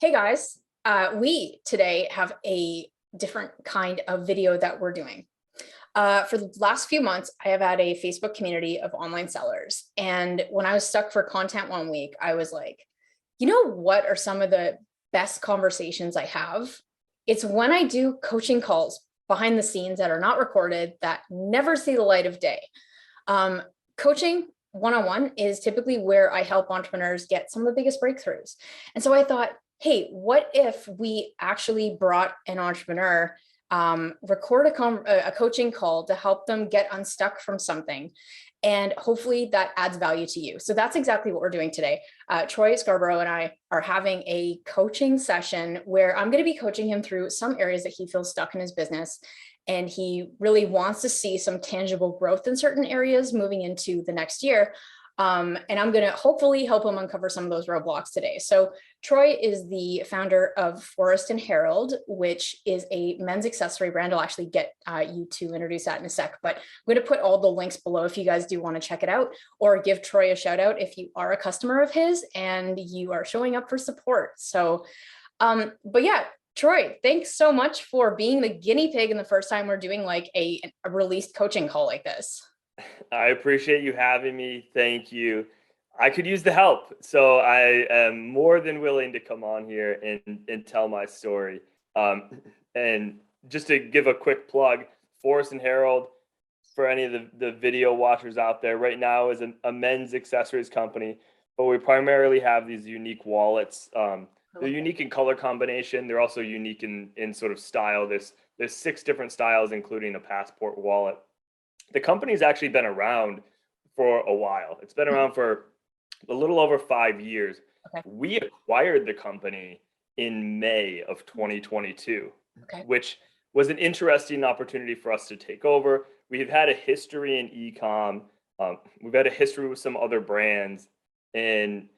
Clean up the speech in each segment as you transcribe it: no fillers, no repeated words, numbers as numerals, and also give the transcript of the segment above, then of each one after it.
Hey guys, we today have a different kind of video that we're doing. For the last few months, I have had a Facebook community of online sellers. And when I was stuck for content one week, I was like, you know what are some of the best conversations I have? It's when I do coaching calls behind the scenes that are not recorded, that never see the light of day. Um, Coaching one-on-one is typically where I help entrepreneurs get some of the biggest breakthroughs. And so I thought, hey, what if we actually brought an entrepreneur, record a coaching call to help them get unstuck from something, and hopefully that adds value to you. So that's exactly what we're doing today. Troy Scarborough and I are having a coaching session where I'm going to be coaching him through some areas that he feels stuck in his business. And he really wants to see some tangible growth in certain areas moving into the next year. And I'm going to hopefully help him uncover some of those roadblocks today. So Troy is the founder of Khierstyn Herald, which is a men's accessory brand. I'll actually get you to introduce that in a sec, but I'm going to put all the links below if you guys do want to check it out, or give Troy a shout out if you are a customer of his and you are showing up for support. So, but yeah, Troy, thanks so much for being the guinea pig in the first time we're doing like a released coaching call like this. I appreciate you having me. Thank you. I could use the help. So I am more than willing to come on here and tell my story. And just to give a quick plug, Khierstyn Herald, for any of the video watchers out there, right now is a men's accessories company, but we primarily have these unique wallets. They're unique in color combination. They're also unique in sort of style. There's 6 different styles, including a passport wallet. The company's actually been around for a while. It's been around for a little over 5 years. Okay. We acquired the company in May of 2022, Okay. which was an interesting opportunity for us to take over. We've had a history in e-com. We've had a history with some other brands, and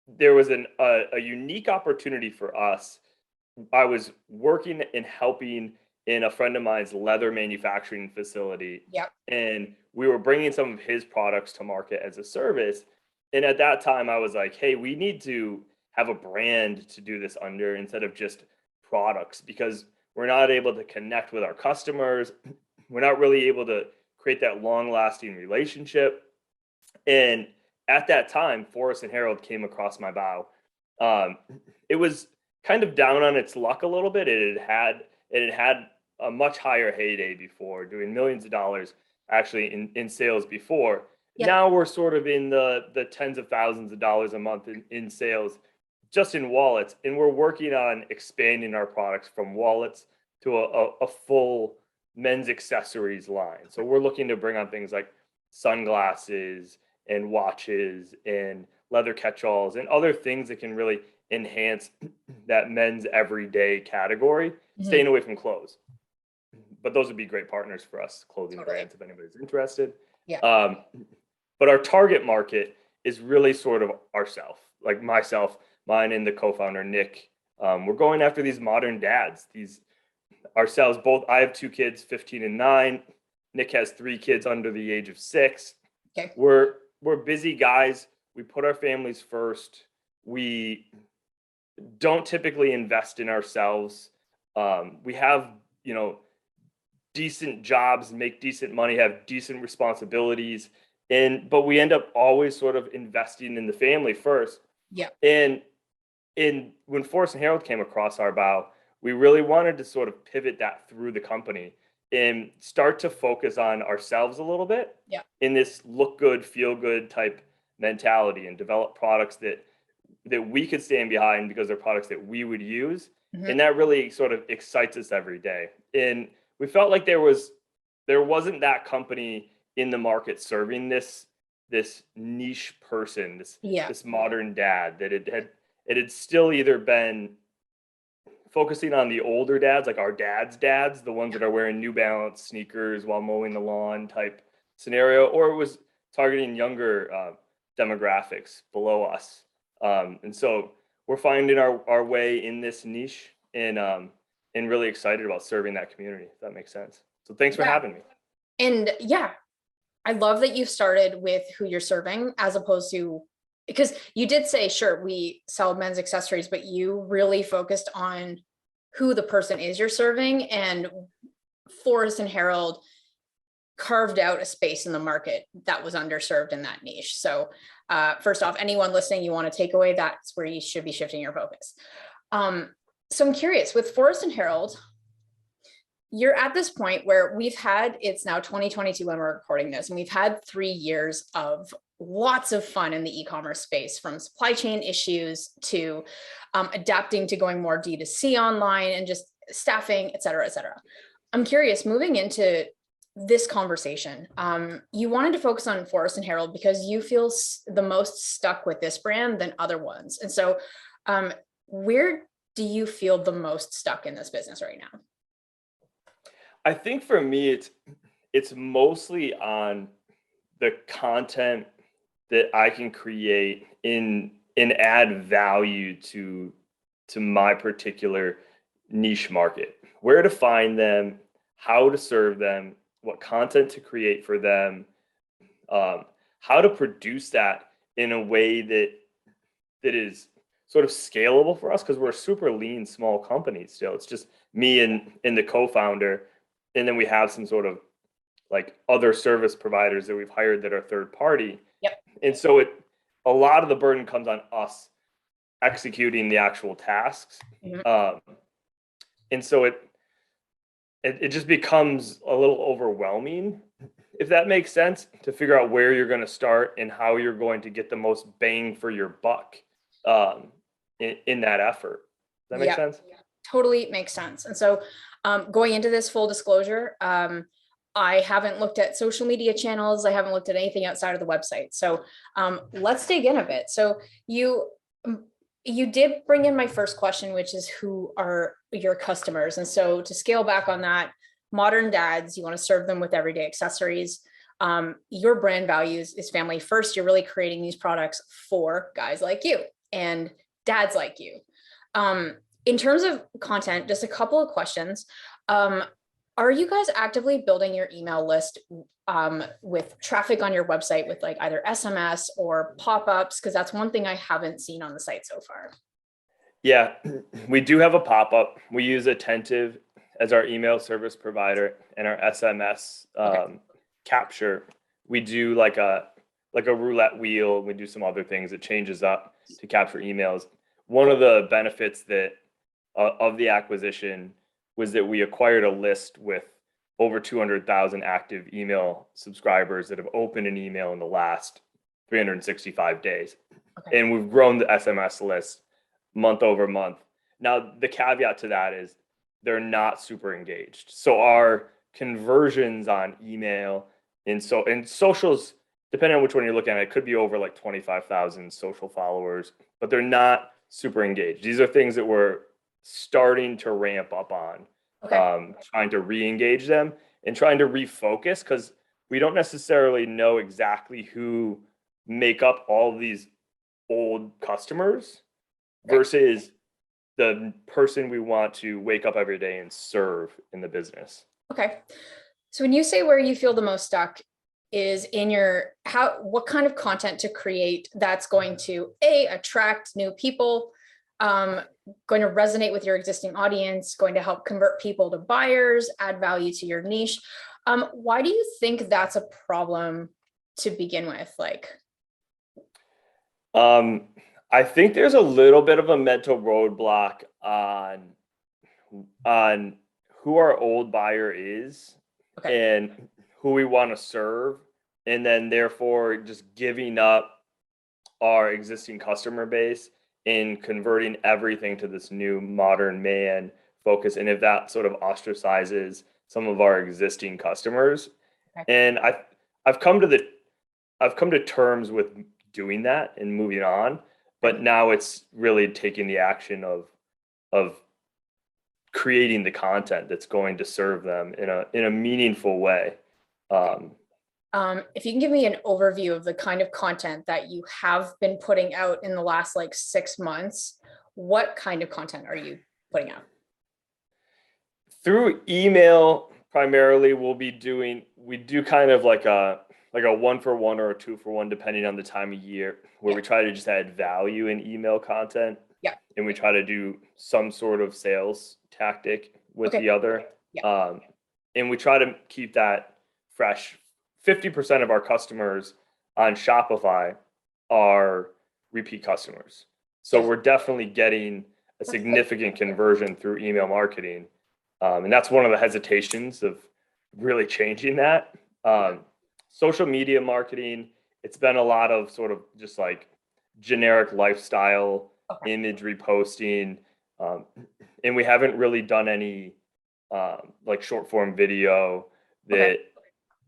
there was a unique opportunity for us. I was working and helping in a friend of mine's leather manufacturing facility. Yep. And we were bringing some of his products to market as a service. And at that time, I was like, hey, we need to have a brand to do this under instead of just products, because we're not able to connect with our customers. We're not really able to create that long lasting relationship. And at that time, Khierstyn Herald came across my bow. It was kind of down on its luck a little bit. It had a much higher heyday before, doing millions of dollars actually in sales before. Yep. Now we're sort of in the tens of thousands of dollars a month in sales just in wallets. And we're working on expanding our products from wallets to a full men's accessories line. So we're looking to bring on things like sunglasses and watches and leather catch-alls and other things that can really enhance that men's everyday category, staying away from clothes. But those would be great partners for us, clothing brands, if anybody's interested. Yeah. But our target market is really sort of ourself, like myself, mine and the co-founder, Nick. We're going after these modern dads, these ourselves, both. I have 2 kids, 15 and 9. Nick has 3 kids under the age of 6. Okay. We're busy guys. We put our families first. We don't typically invest in ourselves. We have, decent jobs, make decent money, have decent responsibilities, but we end up always sort of investing in the family first. Yeah. And when Khierstyn Herald came across our bow, we really wanted to sort of pivot that through the company and start to focus on ourselves a little bit. Yeah. In this look good, feel good type mentality, and develop products that we could stand behind because they're products that we would use. And that really sort of excites us every day. And we felt like there wasn't that company in the market serving this niche person, this modern dad, that it had still either been focusing on the older dads, like our dads, the ones that are wearing New Balance sneakers while mowing the lawn type scenario, or it was targeting younger demographics below us. And so we're finding our way in this niche, and really excited about serving that community, if that makes sense. So thanks for having me. And yeah, I love that you started with who you're serving as opposed to because you did say, sure, we sell men's accessories, but you really focused on who the person is you're serving, and Forrest and Harold carved out a space in the market that was underserved in that niche. So first off, anyone listening, you want to take away, that's where you should be shifting your focus. So I'm curious, with Forrest and Harold, you're at this point where it's now 2022 when we're recording this, and we've had 3 years of lots of fun in the e-commerce space, from supply chain issues to adapting to going more D2C online and just staffing, et cetera, et cetera. I'm curious, moving into this conversation, you wanted to focus on Forrest and Harold because you feel the most stuck with this brand than other ones. And so where do you feel the most stuck in this business right now? I think for me, it's mostly on the content that I can create and add value to my particular niche market. Where to find them, how to serve them, what content to create for them, how to produce that in a way that is sort of scalable for us, because we're a super lean, small company still. It's just me and the co-founder. And then we have some sort of like other service providers that we've hired that are third party. Yep. And so a lot of the burden comes on us executing the actual tasks. Mm-hmm. And so it just becomes a little overwhelming, if that makes sense, to figure out where you're going to start and how you're going to get the most bang for your buck in that effort. Does that make sense? Yeah, totally makes sense. And so going into this, full disclosure, I haven't looked at social media channels. I haven't looked at anything outside of the website. So let's dig in a bit. So you did bring in my first question, which is, who are your customers? And so to scale back on that, modern dads, you want to serve them with everyday accessories. Your brand values is family first. You're really creating these products for guys like you and dads like you. In terms of content, just a couple of questions. Are you guys actively building your email list with traffic on your website with like either SMS or pop-ups? Because that's one thing I haven't seen on the site so far. Yeah, we do have a pop-up. We use Attentive as our email service provider, and our SMS capture. We do like a roulette wheel. We do some other things that changes up to capture emails. One of the benefits of the acquisition was that we acquired a list with over 200,000 active email subscribers that have opened an email in the last 365 days. Okay. And we've grown the SMS list month over month. Now, the caveat to that is they're not super engaged. So our conversions on email and socials, depending on which one you're looking at, it could be over like 25,000 social followers, but they're not super engaged. These are things that we're starting to ramp up on, trying to re-engage them and trying to refocus, because we don't necessarily know exactly who make up all these old customers versus the person we want to wake up every day and serve in the business. Okay. So when you say where you feel the most stuck is in what kind of content to create that's going to attract new people, going to resonate with your existing audience, going to help convert people to buyers, add value to your niche. Why do you think that's a problem to begin with? I think there's a little bit of a mental roadblock on who our old buyer is and who we want to serve, and then therefore just giving up our existing customer base in converting everything to this new modern man focus, and if that sort of ostracizes some of our existing customers. And I've come to terms with doing that and moving on, but now it's really taking the action of creating the content that's going to serve them in a meaningful way. If you can give me an overview of the kind of content that you have been putting out in the last 6 months, what kind of content are you putting out? Through email, primarily, we do kind of like a like a 1-for-1 or a 2-for-1, depending on the time of year, where we try to just add value in email content. Yeah. And we try to do some sort of sales tactic with the other. Yeah. And we try to keep that fresh. 50% of our customers on Shopify are repeat customers. So we're definitely getting a significant conversion through email marketing. And that's one of the hesitations of really changing that. Social media marketing, it's been a lot of sort of just like generic lifestyle imagery posting. And we haven't really done any like short form video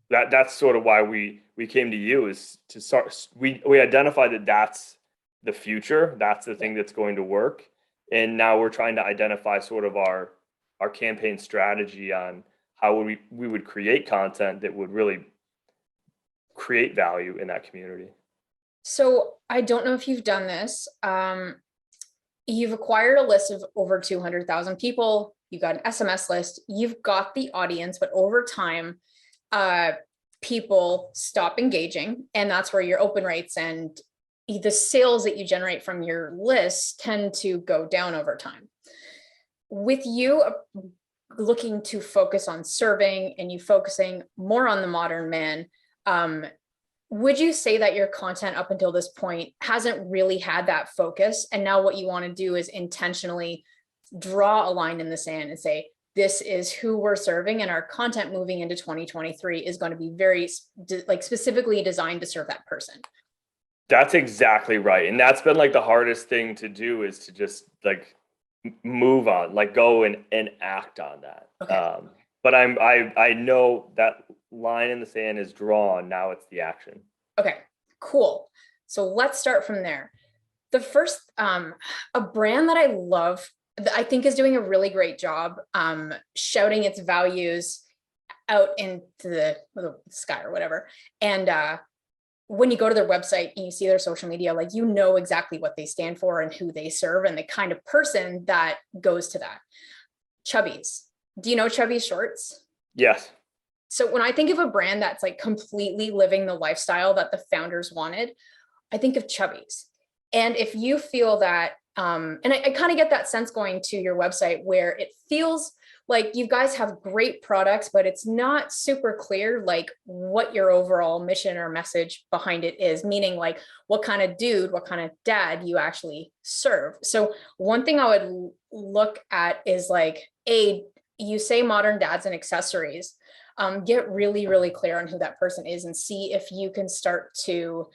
that's sort of why we came to you, is to start. We identified that that's the future. That's the thing that's going to work. And now we're trying to identify sort of our campaign strategy on how we would create content that would really create value in that community. So I don't know if you've done this. You've acquired a list of over 200,000 people. You've got an SMS list. You've got the audience, but over time, people stop engaging, and that's where your open rates and the sales that you generate from your list tend to go down over time. With you looking to focus on serving and you focusing more on the modern man, would you say that your content up until this point hasn't really had that focus? And now what you want to do is intentionally draw a line in the sand and say, this is who we're serving, and our content moving into 2023 is going to be very like specifically designed to serve that person. That's exactly right. And that's been like the hardest thing to do, is to just like move on, like go and act on that. But I know that line in the sand is drawn. Now it's the action. Okay, cool. So let's start from there. The first, a brand that I love, I think is doing a really great job shouting its values out into the sky or whatever. And when you go to their website and you see their social media, like, you know exactly what they stand for and who they serve and the kind of person that goes to that. Chubbies. Do you know Chubbies shorts? Yes. So when I think of a brand that's like completely living the lifestyle that the founders wanted, I think of Chubbies. And if you feel that, and I kind of get that sense going to your website, where it feels like you guys have great products, but it's not super clear like what your overall mission or message behind it is, meaning like what kind of dude, what kind of dad you actually serve. So one thing I would look at is like, you say modern dads and accessories. Get really, really clear on who that person is and see if you can start to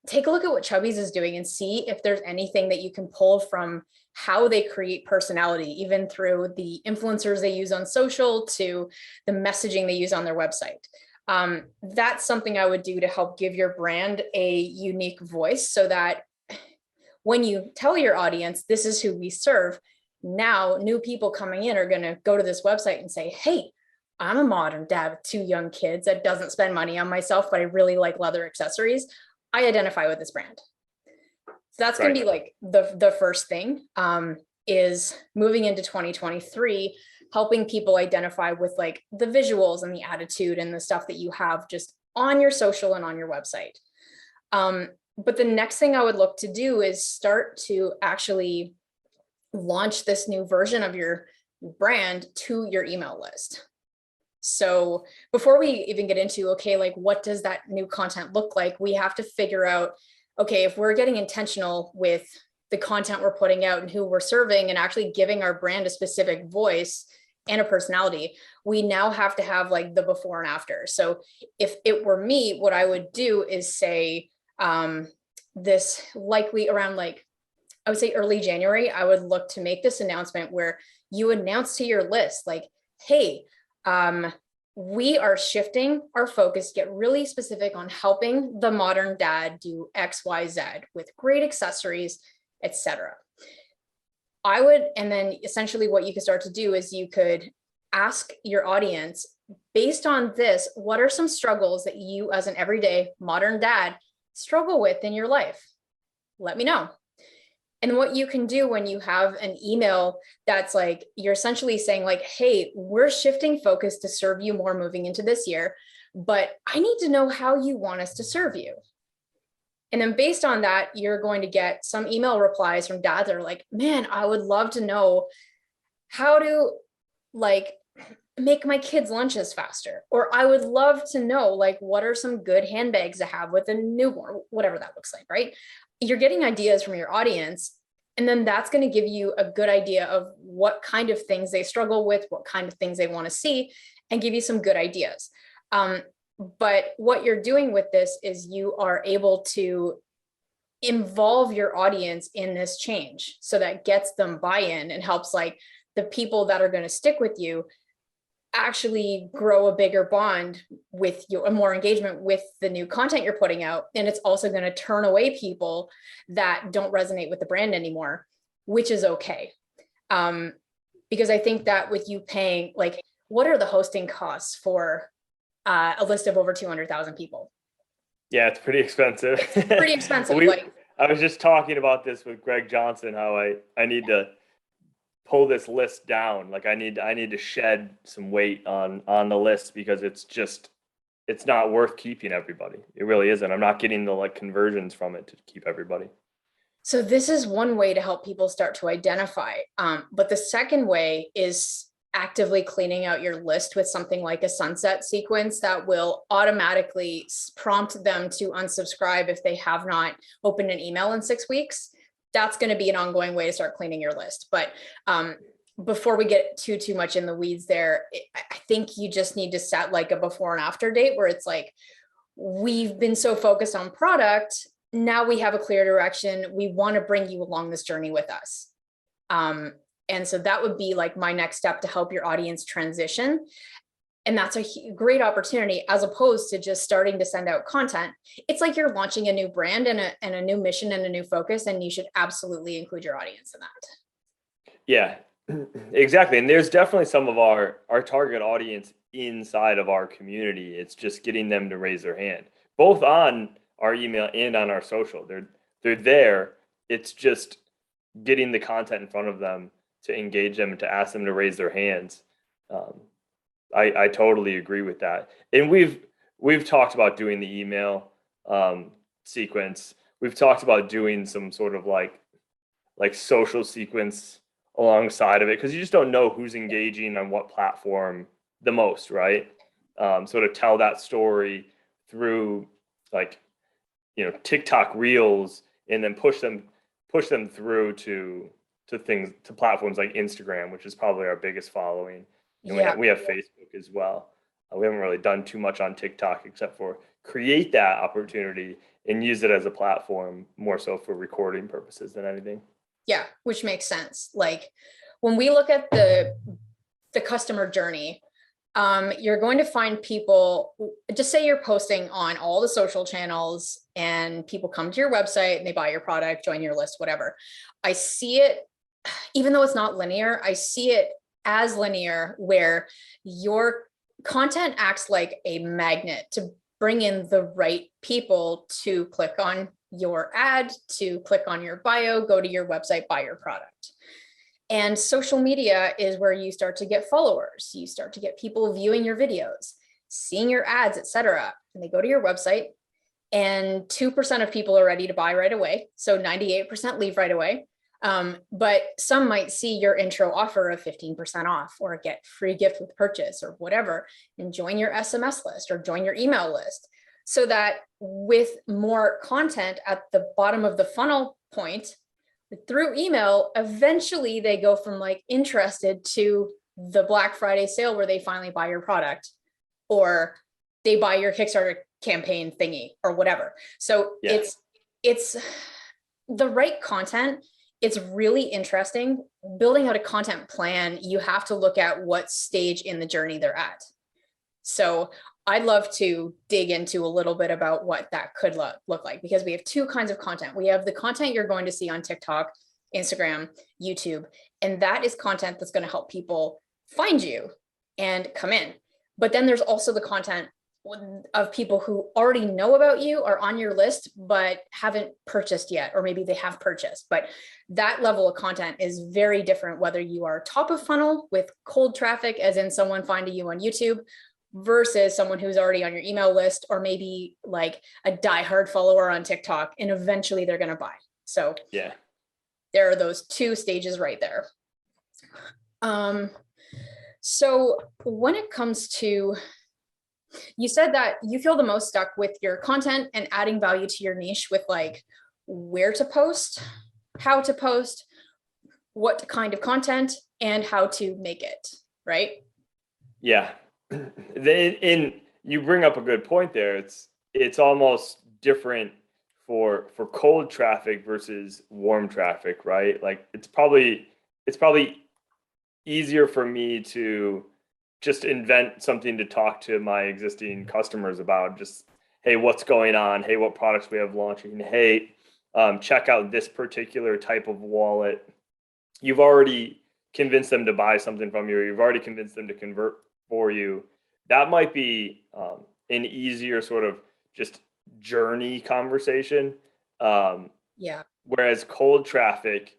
take a look at what Chubbies is doing and see if there's anything that you can pull from how they create personality, even through the influencers they use on social to the messaging they use on their website. That's something I would do to help give your brand a unique voice, so that when you tell your audience, this is who we serve, now new people coming in are going to go to this website and say, hey, I'm a modern dad with 2 young kids that doesn't spend money on myself, but I really like leather accessories. I identify with this brand. So that's going to be like the first thing, is moving into 2023, helping people identify with like the visuals and the attitude and the stuff that you have just on your social and on your website. But the next thing I would look to do is start to actually launch this new version of your brand to your email list. So before we even get into, okay, like what does that new content look like? We have to figure out, okay, if we're getting intentional with the content we're putting out and who we're serving and actually giving our brand a specific voice and a personality, we now have to have like the before and after. So if it were me, what I would do is say, this likely around like, I would say early January, I would look to make this announcement where you announce to your list, like, hey, we are shifting our focus, get really specific on helping the modern dad do X, Y, Z with great accessories, etc. I would, and then essentially what you could start to do is you could ask your audience, based on this, what are some struggles that you as an everyday modern dad struggle with in your life? Let me know. And what you can do when you have an email that's like, you're essentially saying like, hey, we're shifting focus to serve you more moving into this year. but I need to know how you want us to serve you. And then based on that, you're going to get some email replies from dads that are like, man, I would love to know how to like make my kids' lunches faster. Or I would love to know, like, what are some good handbags to have with a newborn, whatever that looks like, right? You're getting ideas from your audience. And then that's going to give you a good idea of what kind of things they struggle with, what kind of things they want to see, and give you some good ideas. But what you're doing with this is you are able to involve your audience in this change. So that gets them buy-in and helps like the people that are going to stick with you actually grow a bigger bond with you, a more engagement with the new content you're putting out. And it's also going to turn away people that don't resonate with the brand anymore, which is okay. Because I think that with you paying, like, what are the hosting costs for a list of over 200,000 people? Yeah, it's pretty expensive. It's pretty expensive. I was just talking about this with Greg Johnson, how I need to pull this list down. Like I need to shed some weight on the list because it's not worth keeping everybody. It really isn't. I'm not getting the like conversions from it to keep everybody. So this is one way to help people start to identify. But the second way is actively cleaning out your list with something like a sunset sequence that will automatically prompt them to unsubscribe if they have not opened an email in 6 weeks. That's going to be an ongoing way to start cleaning your list. But before we get too much in the weeds there, I think you just need to set like a before and after date where it's like, we've been so focused on product. Now we have a clear direction. We want to bring you along this journey with us. And so that would be like my next step to help your audience transition. And that's a great opportunity as opposed to just starting to send out content. It's like you're launching a new brand and a new mission and a new focus, and you should absolutely include your audience in that. Yeah, exactly. And there's definitely some of our target audience inside of our community. It's just getting them to raise their hand, both on our email and on our social. They're there. It's just getting the content in front of them to engage them and to ask them to raise their hands. I totally agree with that. And we've talked about doing the email sequence. We've talked about doing some sort of like social sequence alongside of it, because you just don't know who's engaging on what platform the most, right? So to tell that story through like, TikTok reels and then push them through to platforms like Instagram, which is probably our biggest following. And we have Facebook as well. We haven't really done too much on TikTok except for create that opportunity and use it as a platform more so for recording purposes than anything. Yeah, which makes sense. Like when we look at the customer journey, you're going to find people, just say you're posting on all the social channels and people come to your website and they buy your product, join your list, whatever. I see it, even though it's not linear, I see it as linear where your content acts like a magnet to bring in the right people to click on your ad, to click on your bio, go to your website, buy your product. And social media is where you start to get followers. You start to get people viewing your videos, seeing your ads, etc. And they go to your website and 2% of people are ready to buy right away. So 98% leave right away. But some might see your intro offer of 15% off or get free gift with purchase or whatever, and join your SMS list or join your email list. So that with more content at the bottom of the funnel point, through email, eventually they go from like interested to the Black Friday sale where they finally buy your product or they buy your Kickstarter campaign thingy or whatever. So it's the right content. It's really interesting. Building out a content plan, you have to look at what stage in the journey they're at. So I'd love to dig into a little bit about what that could look like, because we have two kinds of content. We have the content you're going to see on TikTok, Instagram, YouTube, and that is content that's going to help people find you and come in. But then there's also the content of people who already know about you, are on your list, but haven't purchased yet, or maybe they have purchased. But that level of content is very different, whether you are top of funnel with cold traffic, as in someone finding you on YouTube, versus someone who's already on your email list, or maybe like a diehard follower on TikTok, and eventually they're going to buy. So Yeah. there are those two stages right there. So when it comes to, you said that you feel the most stuck with your content and adding value to your niche with like where to post, how to post, what kind of content, and how to make it, right? Yeah. And you bring up a good point there. It's almost different for cold traffic versus warm traffic, right? Like it's probably easier for me to just invent something to talk to my existing customers about. Just, hey, what's going on? Hey, what products we have launching? Hey, check out this particular type of wallet. You've already convinced them to buy something from you, or you've already convinced them to convert for you. That might be an easier sort of just journey conversation. Yeah. Whereas cold traffic,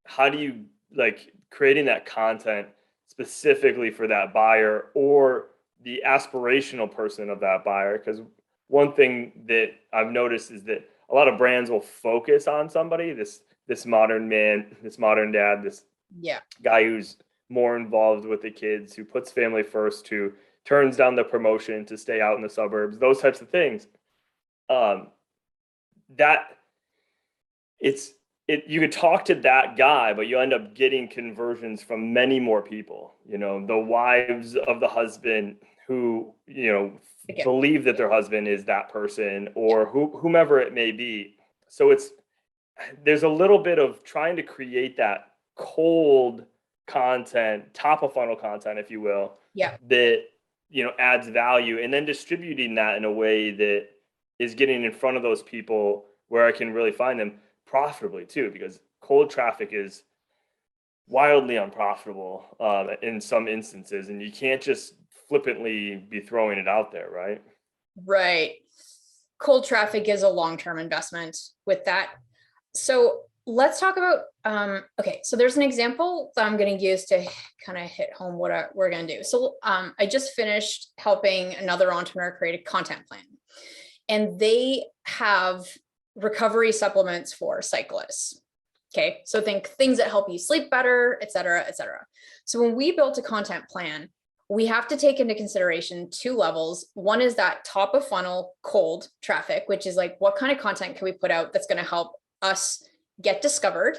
how do you like creating that content specifically for that buyer or the aspirational person of that buyer? Because one thing that I've noticed is that a lot of brands will focus on somebody, this modern man, this modern dad, this guy who's more involved with the kids, who puts family first, who turns down the promotion to stay out in the suburbs, those types of things. That you could talk to that guy, but you end up getting conversions from many more people. You know, the wives of the husband who, you know, believe that their husband is that person, or whomever it may be. So there's a little bit of trying to create that cold content, top of funnel content, if you will, that, you know, adds value, and then distributing that in a way that is getting in front of those people where I can really find them profitably too, because cold traffic is wildly unprofitable in some instances, and you can't just flippantly be throwing it out there, right? Right. Cold traffic is a long-term investment with that. So let's talk about, okay, so there's an example that I'm going to use to kind of hit home what we're going to do. So I just finished helping another entrepreneur create a content plan, and they have recovery supplements for cyclists. Okay, so think things that help you sleep better, et cetera, et cetera. So when we built a content plan, we have to take into consideration two levels. One is that top of funnel cold traffic, which is like, what kind of content can we put out that's going to help us get discovered?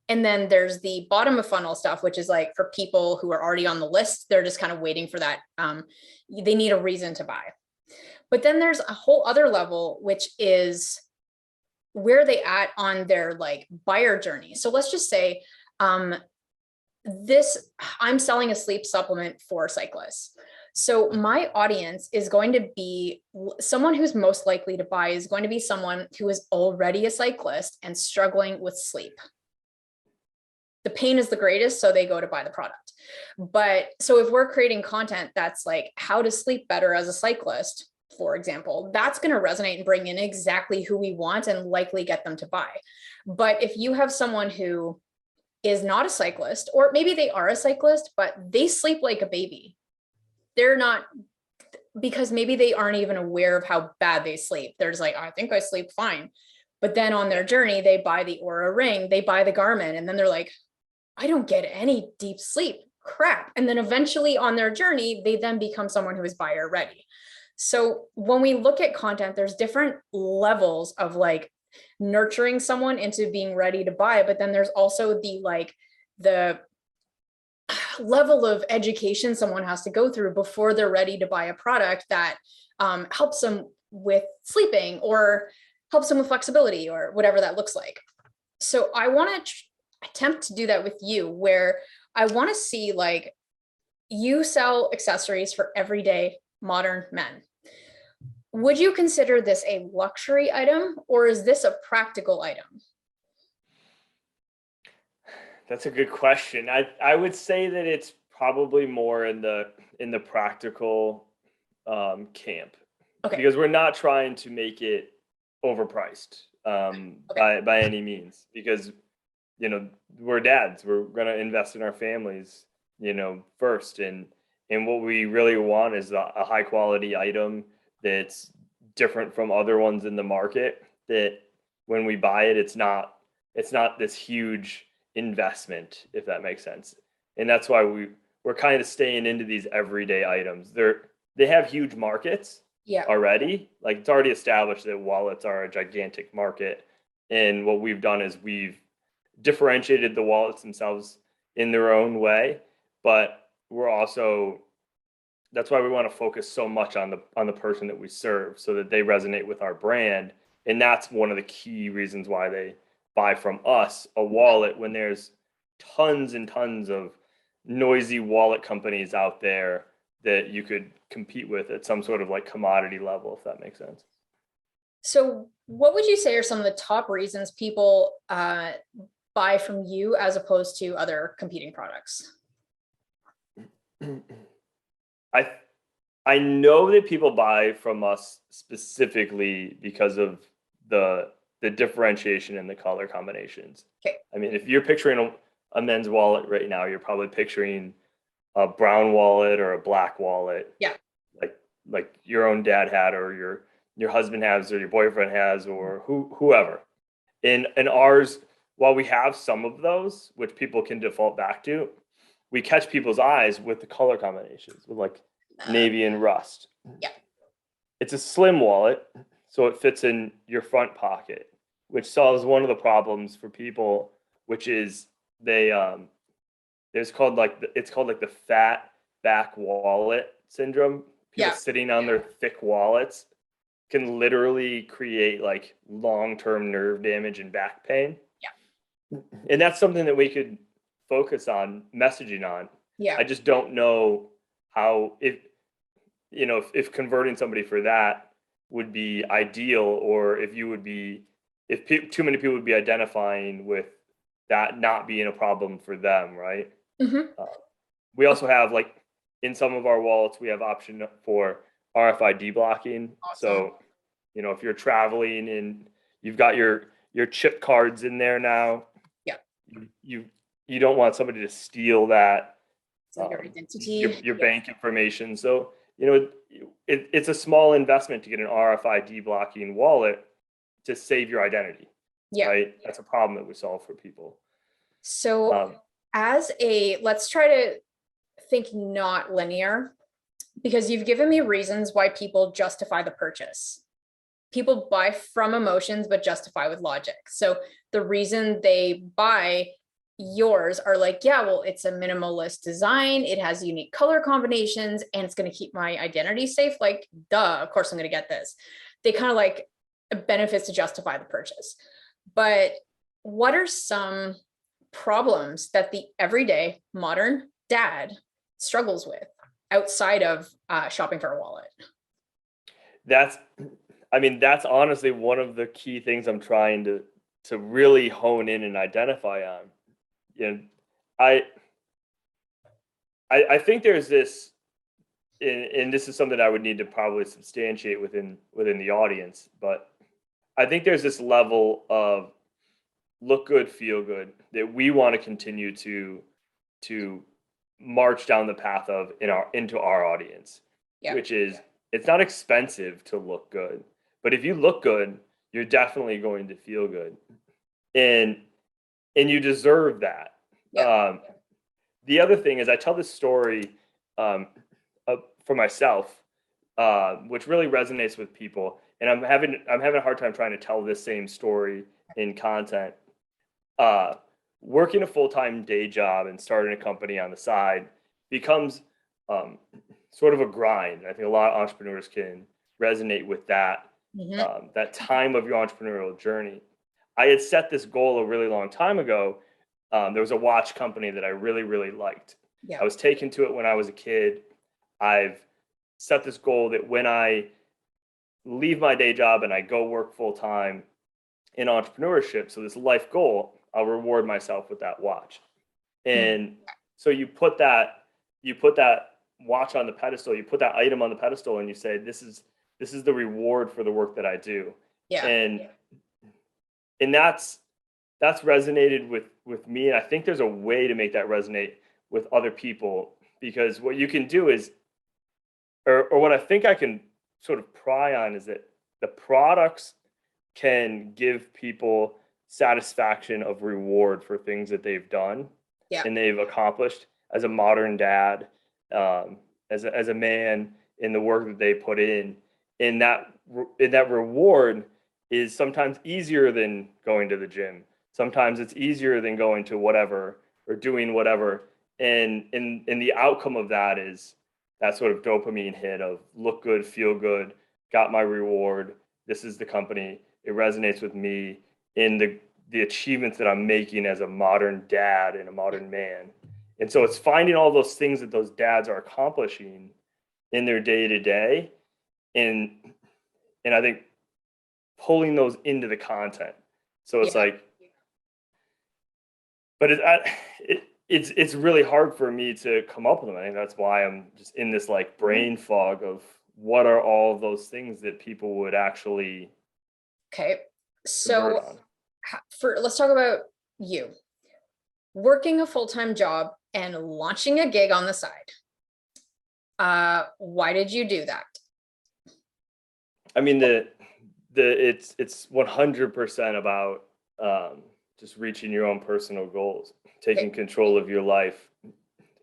And then there's the bottom of funnel stuff, which is like for people who are already on the list, they're just kind of waiting for that. They need a reason to buy. But then there's a whole other level, which is where they at on their like buyer journey. So let's just say I'm selling a sleep supplement for cyclists. So my audience is going to be someone who's most likely to buy is going to be someone who is already a cyclist and struggling with sleep. The pain is the greatest, so they go to buy the product. But so if we're creating content that's like how to sleep better as a cyclist, for example, that's going to resonate and bring in exactly who we want and likely get them to buy. But if you have someone who is not a cyclist, or maybe they are a cyclist, but they sleep like a baby, they're not, because maybe they aren't even aware of how bad they sleep. They're just like, I think I sleep fine. But then on their journey, they buy the Aura ring, they buy the Garmin, and then they're like, I don't get any deep sleep, crap. And then eventually on their journey, they then become someone who is buyer ready. So when we look at content, there's different levels of like nurturing someone into being ready to buy, but then there's also the level of education someone has to go through before they're ready to buy a product that helps them with sleeping or helps them with flexibility or whatever that looks like. So I want to attempt to do that with you, where I want to see like you sell accessories for everyday modern men. Would you consider this a luxury item, or is this a practical item? That's a good question. I would say that it's probably more in the practical camp, because we're not trying to make it overpriced by any means, because, you know, we're dads, we're going to invest in our families, you know, first, and And what we really want is a high quality item that's different from other ones in the market, that when we buy it, it's not this huge investment, if that makes sense. And that's why we're kind of staying into these everyday items. They have huge markets already. Like, it's already established that wallets are a gigantic market. And what we've done is we've differentiated the wallets themselves in their own way, but that's why we want to focus so much on the person that we serve, so that they resonate with our brand. And that's one of the key reasons why they buy from us a wallet, when there's tons and tons of noisy wallet companies out there that you could compete with at some sort of like commodity level, if that makes sense. So what would you say are some of the top reasons people buy from you as opposed to other competing products? I know that people buy from us specifically because of the differentiation in the color combinations. Okay. I mean, if you're picturing a men's wallet right now, you're probably picturing a brown wallet or a black wallet. Yeah. Like your own dad had, or your husband has, or your boyfriend has, or whoever. And ours, while we have some of those, which people can default back to, we catch people's eyes with the color combinations, with like navy and rust. Yeah. It's a slim wallet, so it fits in your front pocket, which solves one of the problems for people, which is it's called like the fat back wallet syndrome. People sitting on their thick wallets can literally create like long-term nerve damage and back pain. Yeah. And that's something that we could focus on messaging on. Yeah. I just don't know how, if converting somebody for that would be ideal, or if too many people would be identifying with that not being a problem for them, right? Mm-hmm. We also have, like, in some of our wallets, we have option for RFID blocking. Awesome. So, if you're traveling and you've got your chip cards in there now, you don't want somebody to steal that. It's like your identity, your bank information. So, it's a small investment to get an RFID blocking wallet to save your identity. Yeah. Right. That's a problem that we solve for people. So let's try to think not linear, because you've given me reasons why people justify the purchase. People buy from emotions, but justify with logic. So the reason they buy yours are like, yeah, well, it's a minimalist design. It has unique color combinations, and it's going to keep my identity safe. Like, duh, of course I'm going to get this. They kind of like benefits to justify the purchase. But what are some problems that the everyday modern dad struggles with outside of shopping for a wallet? That's honestly one of the key things I'm trying to really hone in and identify on. I think there's this, and this is something I would need to probably substantiate within the audience, but I think there's this level of look good, feel good that we want to continue to march down the path of into our audience, which is, it's not expensive to look good, but if you look good, you're definitely going to feel good, and you deserve that. The other thing is, I tell this story for myself, which really resonates with people, and I'm having a hard time trying to tell this same story in content. Working a full-time day job and starting a company on the side becomes sort of a grind. I think a lot of entrepreneurs can resonate with that. Mm-hmm. That time of your entrepreneurial journey. I had set this goal a really long time ago. There was a watch company that I really, really liked. I was taken to it when I was a kid. I've set this goal that when I leave my day job and I go work full-time in entrepreneurship, so this life goal, I'll reward myself with that watch. And so you put that watch on the pedestal, you put that item on the pedestal, and you say, this is the reward for the work that I do. And that's resonated with me. And I think there's a way to make that resonate with other people because what you can do is, or what I think I can sort of pry on is that the products can give people satisfaction of reward for things that they've done and they've accomplished as a modern dad, as a man, in the work that they put in. And that reward is sometimes easier than going to the gym. Sometimes it's easier than going to whatever or doing whatever. And the outcome of that is that sort of dopamine hit of look good, feel good, got my reward. This is the company. It resonates with me in the achievements that I'm making as a modern dad and a modern man. And so it's finding all those things that those dads are accomplishing in their day to day. And I think pulling those into the content. So it's like, but it's really hard for me to come up with them. I think that's why I'm just in this like brain fog of what are all of those things that people would actually. Okay. So let's talk about you working a full-time job and launching a gig on the side. Why did you do that? I mean, it's 100% about just reaching your own personal goals, taking control of your life,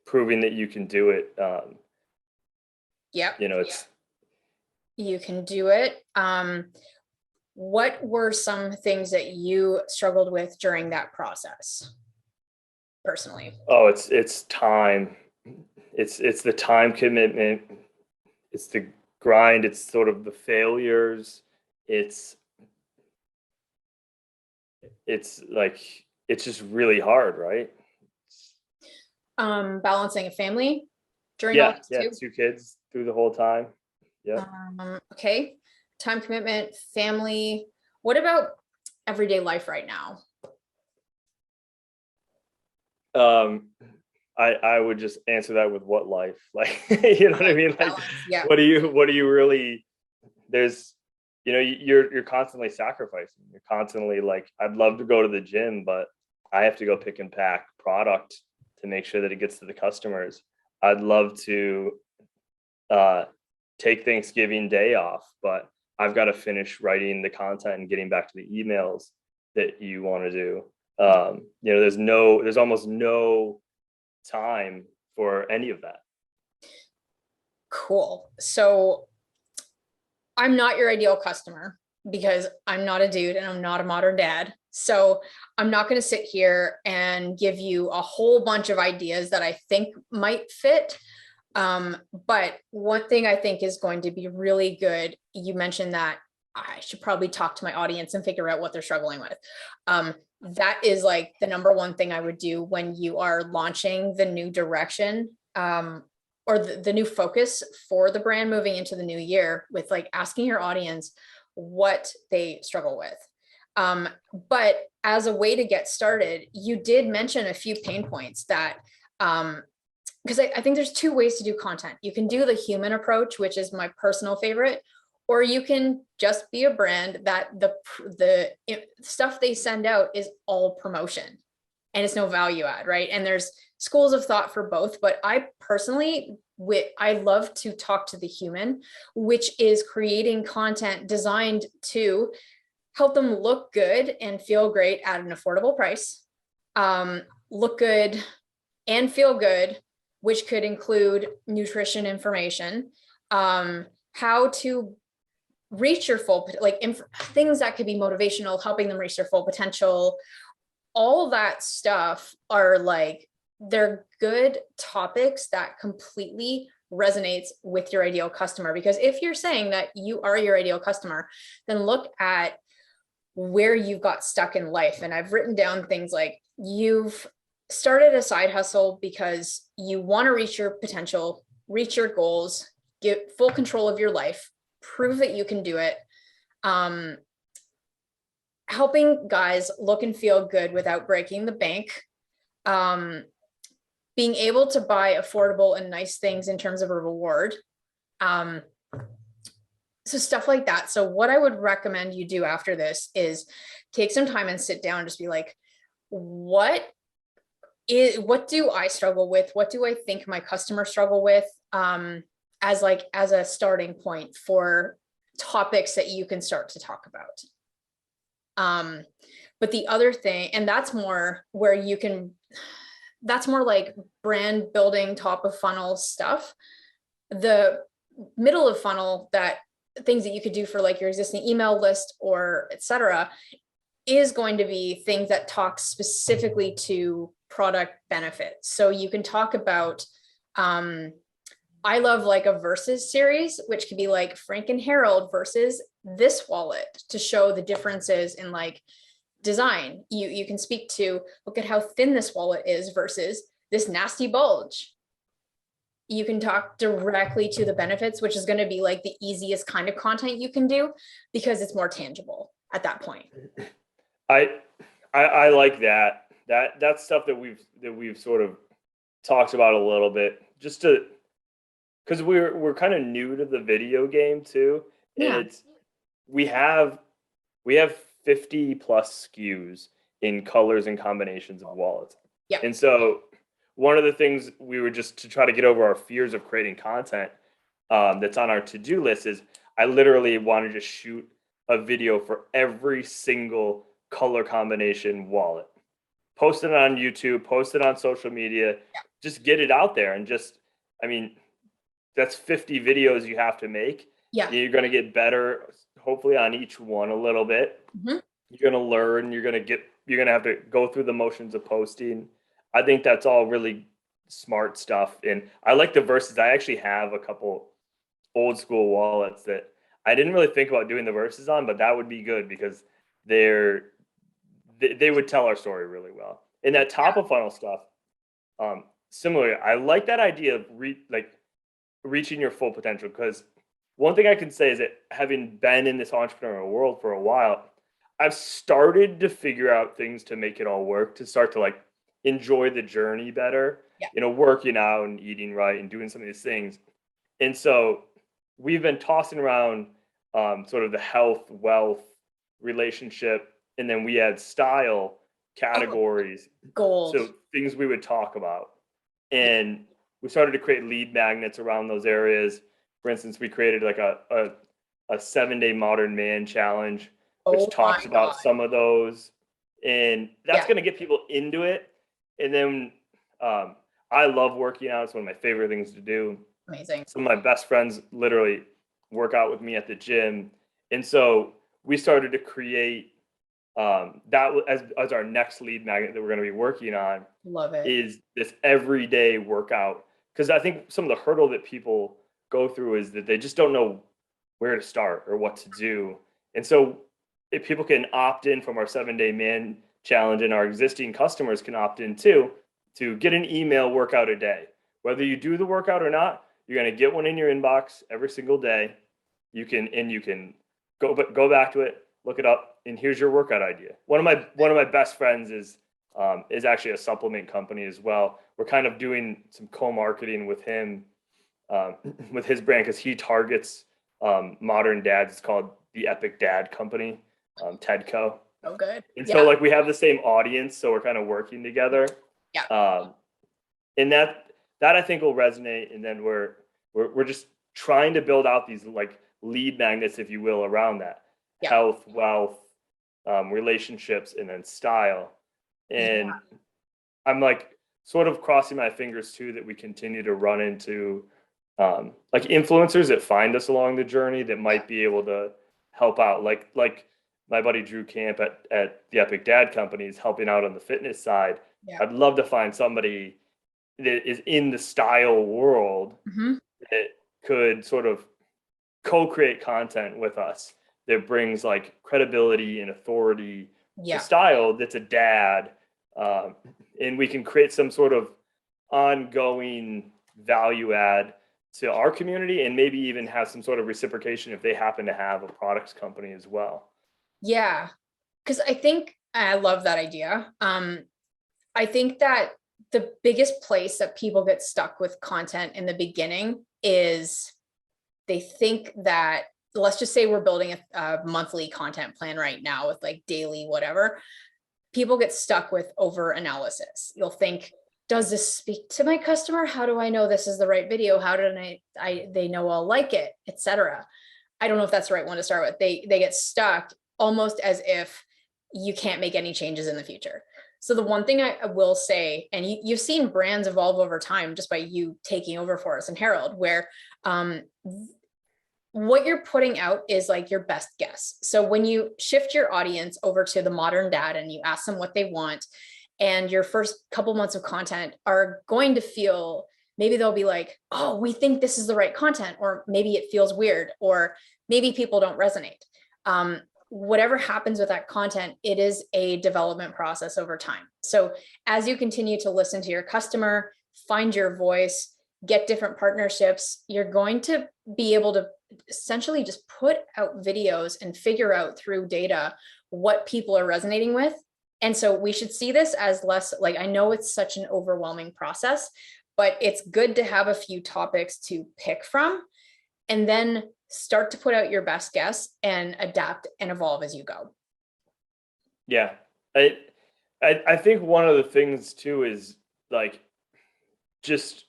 proving that you can do it. You can do it. What were some things that you struggled with during that process personally? Oh, it's time. It's the time commitment. It's the grind. It's sort of the failures. It's like, it's just really hard, right? Balancing a family during all this too? 2 kids through the whole time. Okay. Time commitment, family. What about everyday life right now? I would just answer that with what life, like, you know what I mean? Like, yeah. what do you really, there's, you're constantly sacrificing. You're constantly like, I'd love to go to the gym, but I have to go pick and pack product to make sure that it gets to the customers. I'd love to take Thanksgiving Day off, but I've got to finish writing the content and getting back to the emails that you want to do. There's almost no time for any of that. Cool. So I'm not your ideal customer because I'm not a dude and I'm not a modern dad. So I'm not going to sit here and give you a whole bunch of ideas that I think might fit. But one thing I think is going to be really good. You mentioned that I should probably talk to my audience and figure out what they're struggling with. That is like the number one thing I would do when you are launching the new direction, or the new focus for the brand moving into the new year, with like asking your audience what they struggle with. But as a way to get started, you did mention a few pain points that, because I think there's 2 ways to do content. You can do the human approach, which is my personal favorite, or you can just be a brand that the stuff they send out is all promotion and it's no value add, right? And there's schools of thought for both, but I personally, I love to talk to the human, which is creating content designed to help them look good and feel great at an affordable price, look good and feel good, which could include nutrition information, how to reach your full, like things that could be motivational, helping them reach their full potential. All that stuff are like, they're good topics that completely resonates with your ideal customer. Because if you're saying that you are your ideal customer, then look at where you've got stuck in life. And I've written down things like, you've started a side hustle because you want to reach your potential, reach your goals, get full control of your life, prove that you can do it. Helping guys look and feel good without breaking the bank. Being able to buy affordable and nice things in terms of a reward. So stuff like that. So what I would recommend you do after this is take some time and sit down and just be like, what what do I struggle with? What do I think my customers struggle with? As a starting point for topics that you can start to talk about. But the other thing, and that's more where you can, that's more like brand building, top of funnel stuff. The middle of funnel, that things that you could do for like your existing email list or etc., is going to be things that talk specifically to product benefits. So you can talk about, I love like a versus series, which could be like Frank and Harold versus this wallet, to show the differences in like design. You can speak to, look at how thin this wallet is versus this nasty bulge. You can talk directly to the benefits, which is going to be like the easiest kind of content you can do, because it's more tangible at that point. I like that. That's stuff that we've sort of talked about a little bit, just to, because we're kind of new to the video game too. Yeah. And we have 50 plus SKUs in colors and combinations of wallets. Yeah. And so one of the things we were, just to try to get over our fears of creating content that's on our to-do list, is I literally want to just shoot a video for every single color combination wallet, post it on YouTube, post it on social media, just get it out there. And just, I mean, that's 50 videos you have to make. Yeah. You're going to get better, hopefully, on each one a little bit. Mm-hmm. You're going to learn, you're going to have to go through the motions of posting. I think that's all really smart stuff. And I like the verses. I actually have a couple old school wallets that I didn't really think about doing the verses on, but that would be good, because they would tell our story really well. And that top of funnel stuff, similarly, I like that idea of reaching your full potential, because one thing I can say is that, having been in this entrepreneurial world for a while, I've started to figure out things to make it all work, to start to like enjoy the journey better, working out and eating right and doing some of these things. And so we've been tossing around sort of the health, wealth, relationship, and then we had style categories. Gold. So things we would talk about. And we started to create lead magnets around those areas. For instance, we created like a 7-day modern man challenge, which talks about some of those. And that's going to get people into it. And then I love working out. It's one of my favorite things to do. Amazing. Some of my best friends literally work out with me at the gym. And so we started to create that as our next lead magnet that we're going to be working on. Love it. Is this everyday workout. Because I think some of the hurdle that people go through is that they just don't know where to start or what to do. And so if people can opt in from our 7-day man challenge, and our existing customers can opt in too, to get an email workout a day. Whether you do the workout or not, you're going to get one in your inbox every single day. You can go back to it, look it up, and here's your workout idea. One of my best friends is actually a supplement company as well. We're kind of doing some co-marketing with him, with his brand, because he targets modern dads. It's called the Epic Dad Company, Tedco. Oh, good. And so like we have the same audience, so we're kind of working together. Yeah. And that I think will resonate. And then we're just trying to build out these like lead magnets, if you will, around that. Health, wealth, relationships, and then style. And I'm like sort of crossing my fingers too that we continue to run into like influencers that find us along the journey that might be able to help out. Like my buddy Drew Camp at the Epic Dad Company is helping out on the fitness side. I'd love to find somebody that is in the style world that could sort of co-create content with us that brings like credibility and authority to style, that's a dad. And we can create some sort of ongoing value add to our community, and maybe even have some sort of reciprocation if they happen to have a products company as well. Yeah. Because I love that idea. I think that the biggest place that people get stuck with content in the beginning is they think that, let's just say we're building a monthly content plan right now with like daily, whatever. people get stuck with over analysis. You'll think, does this speak to my customer? How do I know this is the right video? How do they know I'll like it, etc. I don't know if that's the right one to start with. They get stuck almost as if you can't make any changes in the future. So the one thing I will say, and you've seen brands evolve over time just by you taking over for us and Harold, where what you're putting out is like your best guess. So when you shift your audience over to the modern dad and you ask them what they want, and your first couple months of content are going to feel, maybe they'll be like, oh, we think this is the right content, or maybe it feels weird, or maybe people don't resonate. Whatever happens with that content, it is a development process over time. So as you continue to listen to your customer, find your voice, get different partnerships, you're going to be able to essentially just put out videos and figure out through data what people are resonating with. And so we should see this as less, like, I know it's such an overwhelming process, but it's good to have a few topics to pick from and then start to put out your best guess and adapt and evolve as you go. Yeah. I think one of the things too is like just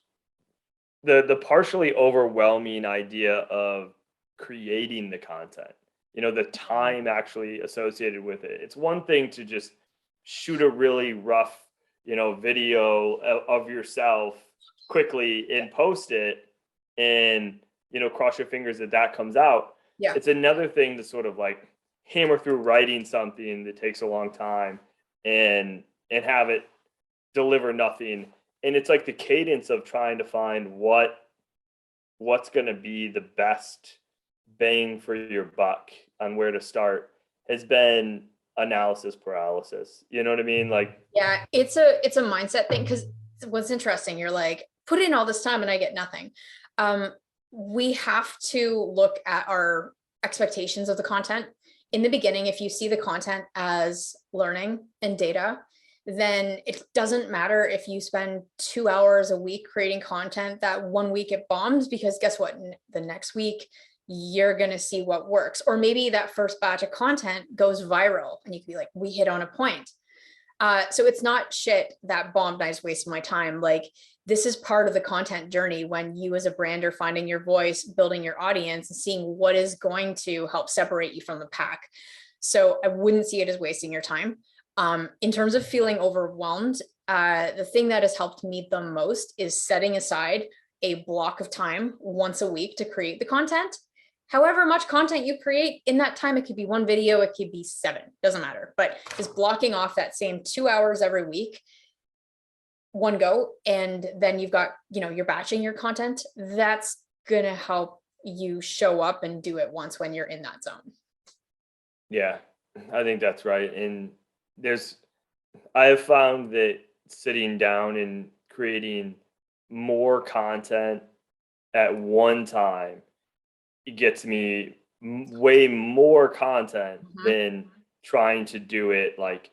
the partially overwhelming idea of creating the content, the time actually associated with it. It's one thing to just shoot a really rough, video of yourself quickly and post it and, cross your fingers that comes out. Yeah. It's another thing to sort of like hammer through writing something that takes a long time and have it deliver nothing. And it's like the cadence of trying to find what's going to be the best bang for your buck on where to start has been analysis paralysis. You know what I mean? Like, yeah, it's a mindset thing. Because what's interesting, you're like, put in all this time and I get nothing. We have to look at our expectations of the content in the beginning. If you see the content as learning and data, then it doesn't matter if you spend 2 hours a week creating content. That 1 week it bombs, because guess what? The next week you're going to see what works. Or maybe that first batch of content goes viral and you can be like, we hit on a point. So it's not shit that bombed, I just wasted my time. Like, this is part of the content journey when you as a brand are finding your voice, building your audience, and seeing what is going to help separate you from the pack. So I wouldn't see it as wasting your time. In terms of feeling overwhelmed, the thing that has helped me the most is setting aside a block of time once a week to create the content. However much content you create in that time, it could be one video, it could be 7, doesn't matter. But just blocking off that same 2 hours every week, one go, and then you've got, you're batching your content. That's gonna help you show up and do it once when you're in that zone. Yeah, I think that's right. And I have found that sitting down and creating more content at one time, it gets me way more content than trying to do it like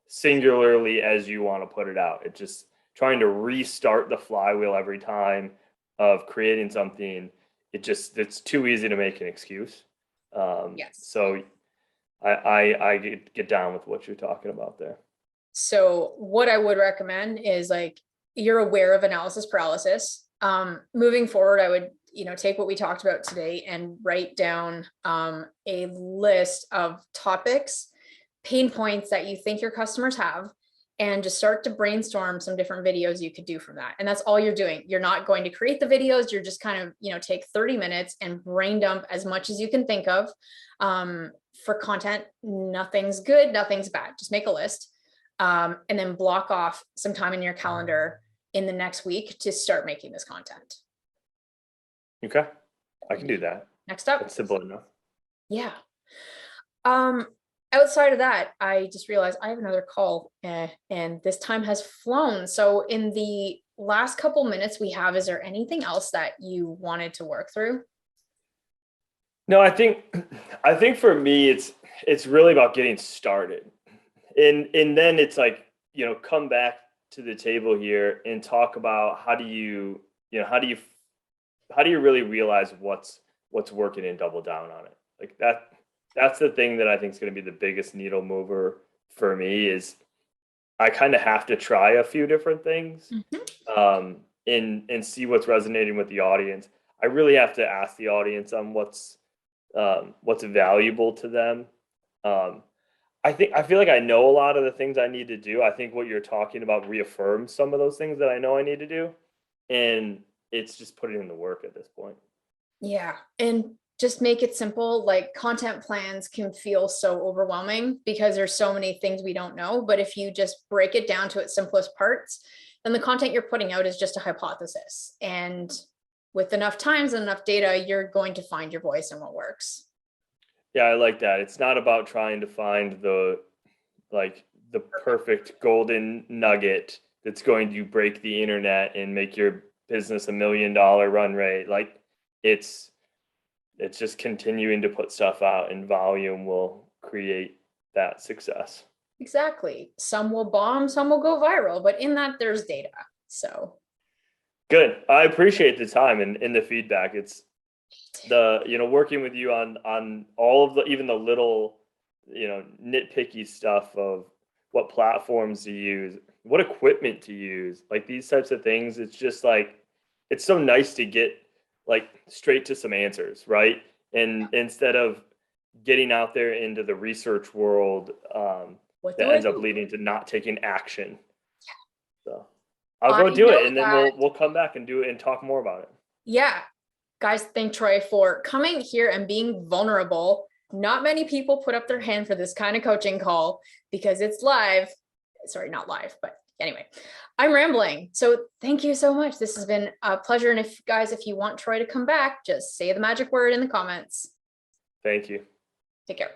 singularly as you want to put it out. It just trying to restart the flywheel every time of creating something. It's too easy to make an excuse. Yes. So I get down with what you're talking about there. So what I would recommend is, like, you're aware of analysis paralysis. Moving forward, I would, take what we talked about today and write down a list of topics, pain points that you think your customers have, and just start to brainstorm some different videos you could do from that. And that's all you're doing. You're not going to create the videos. You're just kind of, take 30 minutes and brain dump as much as you can think of. For content, nothing's good, nothing's bad. Just make a list. And then block off some time in your calendar in the next week to start making this content. Okay, I can do that. Next up. It's simple enough. Yeah. Outside of that, I just realized I have another call, and this time has flown. So in the last couple minutes we have, is there anything else that you wanted to work through? No, I think for me, it's really about getting started. And then it's like, come back to the table here and talk about how do you really realize what's working and double down on it. Like that's the thing that I think is going to be the biggest needle mover for me is I kind of have to try a few different things, Mhm. and see what's resonating with the audience. I really have to ask the audience on what's valuable to them. Um, I feel like I know a lot of the things I need to do. I think what you're talking about reaffirms some of those things that I know I need to do, and it's just putting in the work at this point. Yeah. And just make it simple. Like content plans can feel so overwhelming because there's so many things we don't know. But if you just break it down to its simplest parts, then the content you're putting out is just a hypothesis. And with enough times and enough data, you're going to find your voice and what works. Yeah, I like that. It's not about trying to find the perfect golden nugget that's going to break the internet and make your business $1 million run rate. Like it's it's just continuing to put stuff out, and volume will create that success. Exactly. Some will bomb, some will go viral, but in that there's data. So Good. I appreciate the time and the feedback. It's working with you on all of the, even the little, nitpicky stuff of what platforms to use, what equipment to use, like these types of things. It's just like, it's so nice to get like straight to some answers, right? And instead of getting out there into the research world, what that do I ends up do? leading to not taking action. So I'll I go do know it, and then that, we'll come back and do it and talk more about it. yeah, guys, thank Troy for coming here and being vulnerable. Not many people put up their hand for this kind of coaching call because it's live. Sorry, not live, but anyway, I'm rambling. So thank you so much. This has been a pleasure. And if you want Troy to come back, just say the magic word in the comments. Thank you. Take care.